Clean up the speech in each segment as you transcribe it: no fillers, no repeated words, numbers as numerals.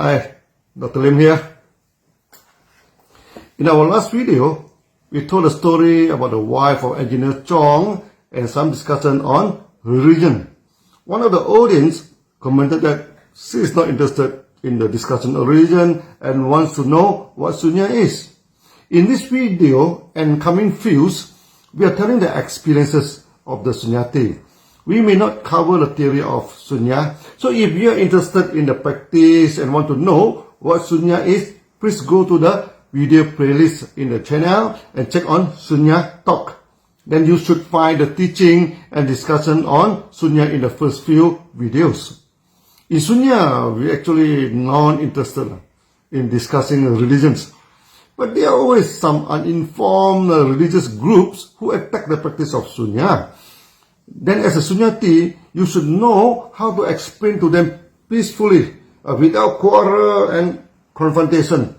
Hi, Dr. Lim here. In our last video, we told a story about the wife of Engineer Chong and some discussion on religion. One of the audience commented that she is not interested in the discussion of religion and wants to know what Sunya is. In this video and coming views, we are telling the experiences of the Sunyati. We may not cover the theory of Sunya. So if you are interested in the practice and want to know what Sunya is, please go to the video playlist in the channel and check on Sunya Talk. Then you should find the teaching and discussion on Sunya in the first few videos. In Sunya, we actually not interested in discussing religions. But there are always some uninformed religious groups who attack the practice of Sunya. Then as a Sunyati, you should know how to explain to them peacefully, without quarrel and confrontation.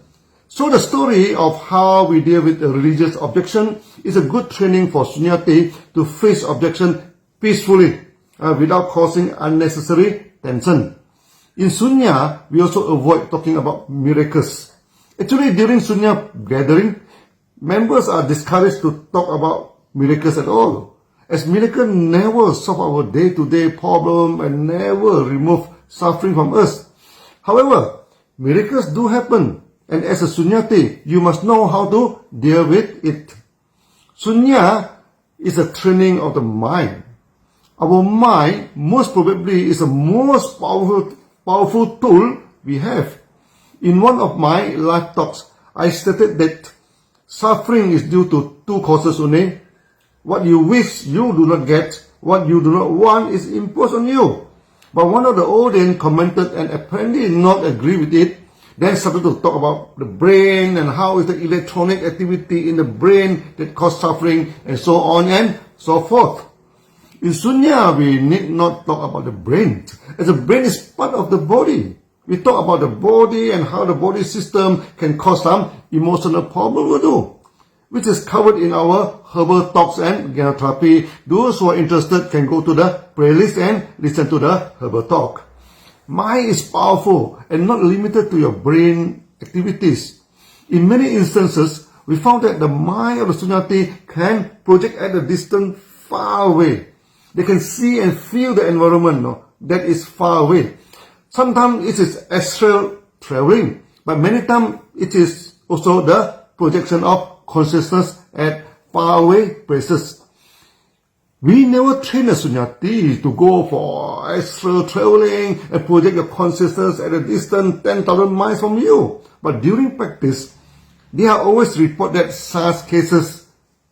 So the story of how we deal with a religious objection is a good training for Sunyati to face objection peacefully, without causing unnecessary tension. In Sunya, we also avoid talking about miracles. Actually, during Sunya gathering, members are discouraged to talk about miracles at all, as miracle never solve our day-to-day problem and never remove suffering from us. However, miracles do happen, and as a Sunyati, you must know how to deal with it. Sunya is a training of the mind. Our mind most probably is the most powerful tool we have. In one of my live talks, I stated that suffering is due to two causes only. What you wish you do not get, what you do not want is imposed on you. But one of the audience commented and apparently did not agree with it, then started to talk about the brain and how is the electronic activity in the brain that cause suffering and so on and so forth. In Sunya, we need not talk about the brain, as the brain is part of the body. We talk about the body and how the body system can cause some emotional problem too, which is covered in our herbal talks and therapy. Those who are interested can go to the playlist and listen to the herbal talk. Mind is powerful and not limited to your brain activities. In many instances, we found that the mind of the Sunyati can project at a distance far away. They can see and feel the environment that is far away. Sometimes it is astral traveling, but many times it is also the projection of consciousness at faraway places. We never train a Sunyati to go for astral traveling and project your consciousness at a distance 10,000 miles from you. But during practice, they are always report that such cases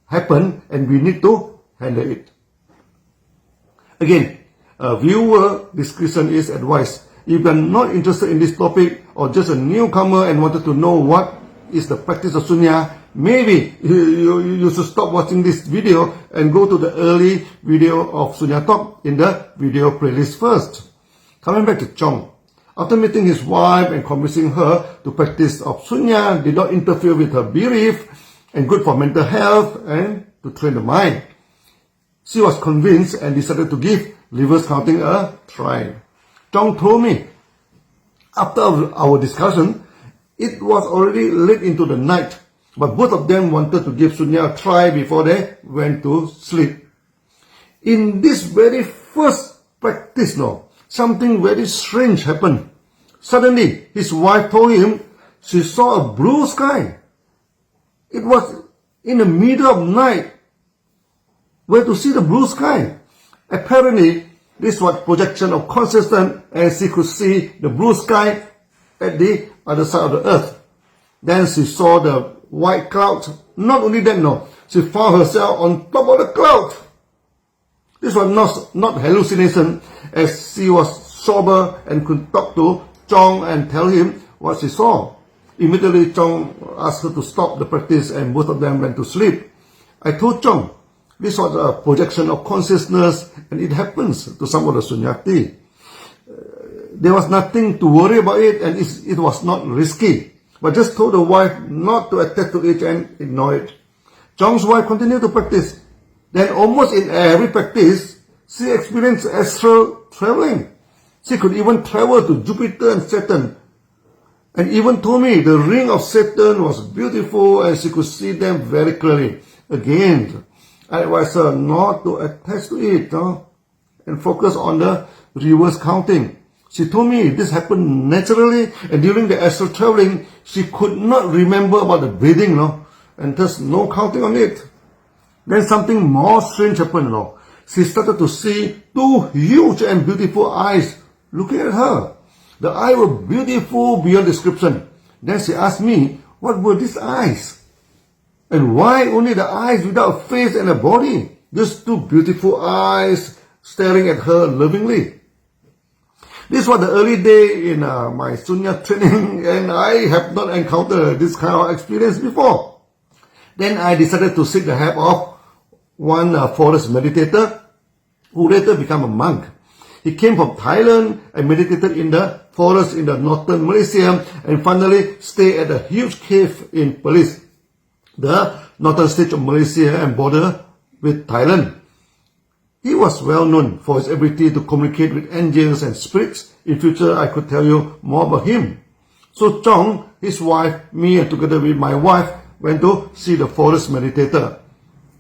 happen and we need to handle it. Again, viewer discretion is advised. If you are not interested in this topic or just a newcomer and wanted to know what is the practice of Sunya, maybe you should stop watching this video and go to the early video of Sunya Talk in the video playlist first. Coming back to Chong, after meeting his wife and convincing her to practice of Sunya did not interfere with her belief and good for mental health and to train the mind, she was convinced and decided to give reverse counting a try. Chong told me, after our discussion, it was already late into the night, but both of them wanted to give Sunya a try before they went to sleep. In this very first practice, something very strange happened. Suddenly, his wife told him she saw a blue sky. It was in the middle of night. Where to see the blue sky? Apparently, this was projection of consciousness and she could see the blue sky at the other side of the earth. Then she saw the white clouds. Not only that, she found herself on top of the cloud. This was not hallucination, as she was sober and could talk to Chong and tell him what she saw. Immediately, Chong asked her to stop the practice and both of them went to sleep. I told Chong, this was a projection of consciousness and it happens to some of the Sunyati. There was nothing to worry about it and it was not risky. But just told the wife not to attach to it and ignore it. Chong's wife continued to practice. Then almost in every practice, she experienced astral traveling. She could even travel to Jupiter and Saturn. and even told me the ring of Satan was beautiful and she could see them very clearly. Again, I advised her not to attach to it and focus on the reverse counting. She told me this happened naturally, and during the astral traveling, she could not remember about the breathing, and thus no counting on it. Then something more strange happened, She started to see two huge and beautiful eyes looking at her. The eyes were beautiful beyond description. Then she asked me, what were these eyes? And why only the eyes without a face and a body? Just two beautiful eyes staring at her lovingly. This was the early day in my Sunya training, and I have not encountered this kind of experience before. Then I decided to seek the help of one forest meditator who later became a monk. He came from Thailand and meditated in the forest in the northern Malaysia and finally stayed at a huge cave in Perlis, the northern state of Malaysia and border with Thailand. He was well known for his ability to communicate with angels and spirits. In future, I could tell you more about him. So Chong, his wife, me, and together with my wife, went to see the forest meditator.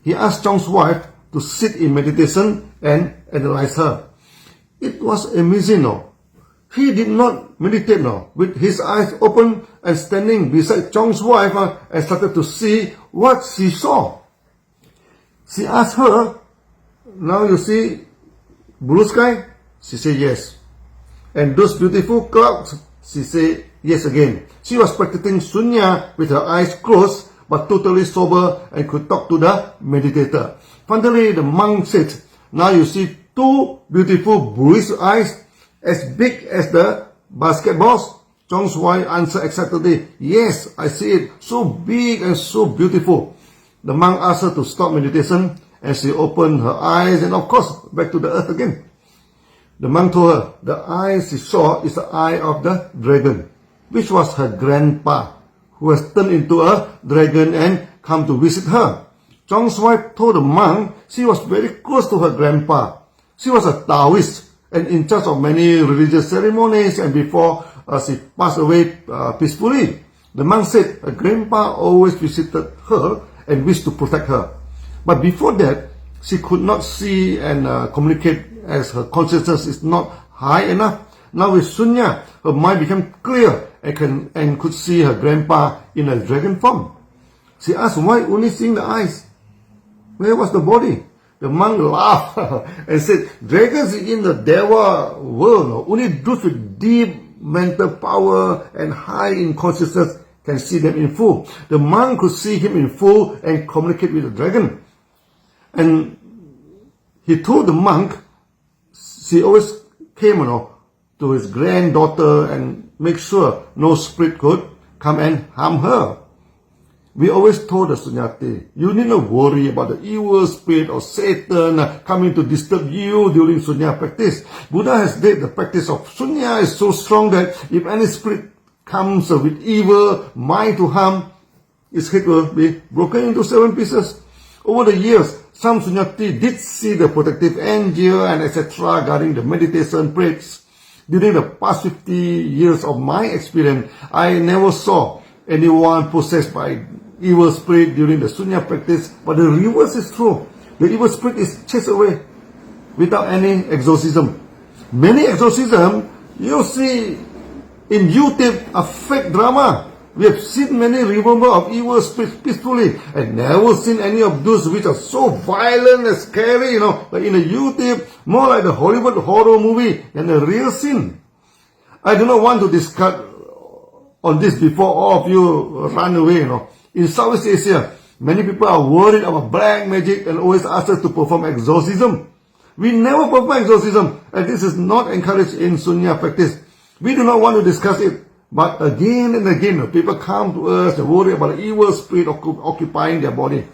He asked Chong's wife to sit in meditation and analyze her. It was amazing, He did not meditate, with his eyes open and standing beside Chong's wife and started to see what she saw. She asked her, now you see blue sky? She said yes. And those beautiful clouds? She said yes again. She was practicing Sunya with her eyes closed but totally sober and could talk to the meditator. Finally, the monk said, now you see two beautiful bluish eyes as big as the basketballs? Chong's wife answered excitedly, yes, I see it, so big and so beautiful. The monk asked her to stop meditation, and she opened her eyes and of course back to the earth again. The monk told her the eye she saw is the eye of the dragon, which was her grandpa, who has turned into a dragon and come to visit her. Chong's wife told the monk she was very close to her grandpa. She was a Taoist and in charge of many religious ceremonies, and before she passed away peacefully. The monk said her grandpa always visited her and wished to protect her. But before that, she could not see and communicate as her consciousness is not high enough. Now with Sunya, her mind became clear and could see her grandpa in a dragon form. She asked why only seeing the eyes. Where was the body? The monk laughed and said, dragons in the Deva world, only those with deep mental power and high in consciousness can see them in full. The monk could see him in full and communicate with the dragon. And he told the monk, she always came, to his granddaughter and make sure no spirit could come and harm her. We always told the Sunyati, you need not worry about the evil spirit or Satan coming to disturb you during Sunya practice. Buddha has said the practice of Sunya is so strong that if any spirit comes with evil mind to harm, its head will be broken into 7 pieces. Over the years, some Sunyati did see the protective angel and etc. guarding the meditation praise. During the past 50 years of my experience, I never saw anyone possessed by evil spirit during the Sunya practice, but the reverse is true. The evil spirit is chased away without any exorcism. Many exorcisms you see in YouTube are fake drama. We have seen many removal of evil spirits peacefully and never seen any of those which are so violent and scary, like in the YouTube, more like the Hollywood horror movie than a real sin. I do not want to discuss on this before all of you run away, In Southeast Asia, many people are worried about black magic and always ask us to perform exorcism. We never perform exorcism, and this is not encouraged in Sunya practice. We do not want to discuss it. But again and again, people come to us and worry about the evil spirit occupying their body.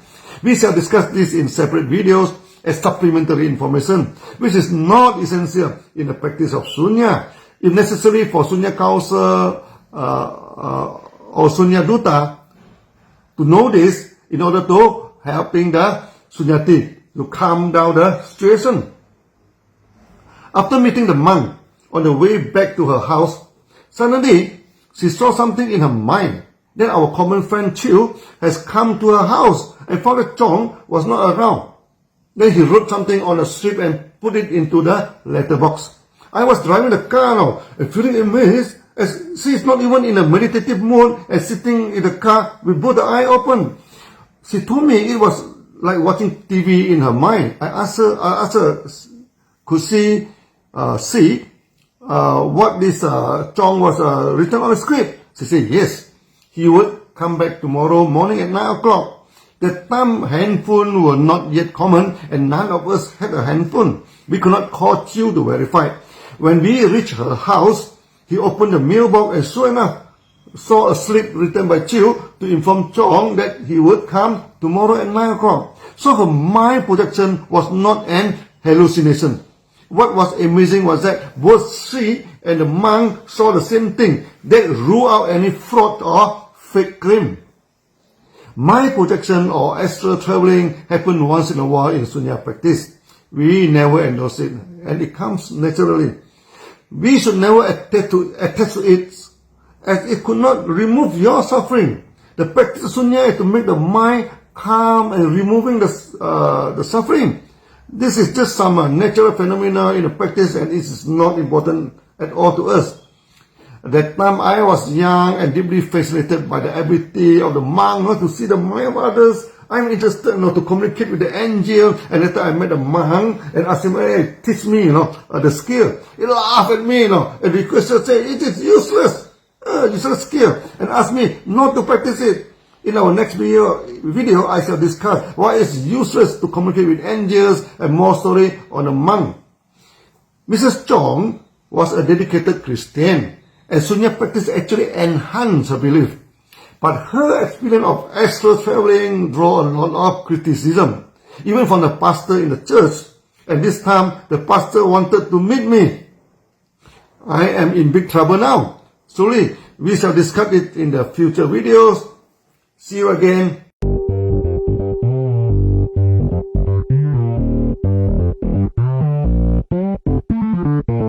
We shall discuss this in separate videos as supplementary information, which is not essential in the practice of Sunya. If necessary for Sunya Council or Sunya Duta to know this in order to helping the Sunyati to calm down the situation. After meeting the monk on the way back to her house, suddenly She saw something in her mind. Then our common friend Chiu has come to her house and found that Chong was not around. Then he wrote something on a strip and put it into the letterbox. I was driving the car now and feeling amazed as she is not even in a meditative mood and sitting in the car with both the eyes open. She told me it was like watching TV in her mind. I asked her, could she see what this Chong was written on the script? She said yes. He would come back tomorrow morning at 9 o'clock. That time handphone were not yet common and none of us had a handphone. We could not call Chiu to verify. When we reached her house, he opened the mailbox and sure enough, saw a slip written by Chiu to inform Chong that he would come tomorrow at 9 o'clock. So her mind projection was not an hallucination. What was amazing was that both she and the monk saw the same thing. They ruled out any fraud or fake claim. Mind projection or astral traveling happen once in a while in Sunya practice. We never endorse it and it comes naturally. We should never attach to it as it could not remove your suffering. The practice of Sunya is to make the mind calm and removing the suffering. This is just some natural phenomena in the practice and it is not important at all to us. At that time I was young and deeply fascinated by the ability of the monk to see the mind of others. I'm interested to communicate with the angel, and later I met a monk and asked him, hey, teach me the skill. He laughed at me and requested, say, it is useless skill, and asked me not to practice it. In our next video, I shall discuss why it's useless to communicate with angels and more story on a monk. Mrs. Chong was a dedicated Christian, and Sunya practice actually enhanced her belief. But her experience of astral traveling drew a lot of criticism, even from the pastor in the church. And this time, the pastor wanted to meet me. I am in big trouble now. Slowly, we shall discuss it in the future videos. See you again.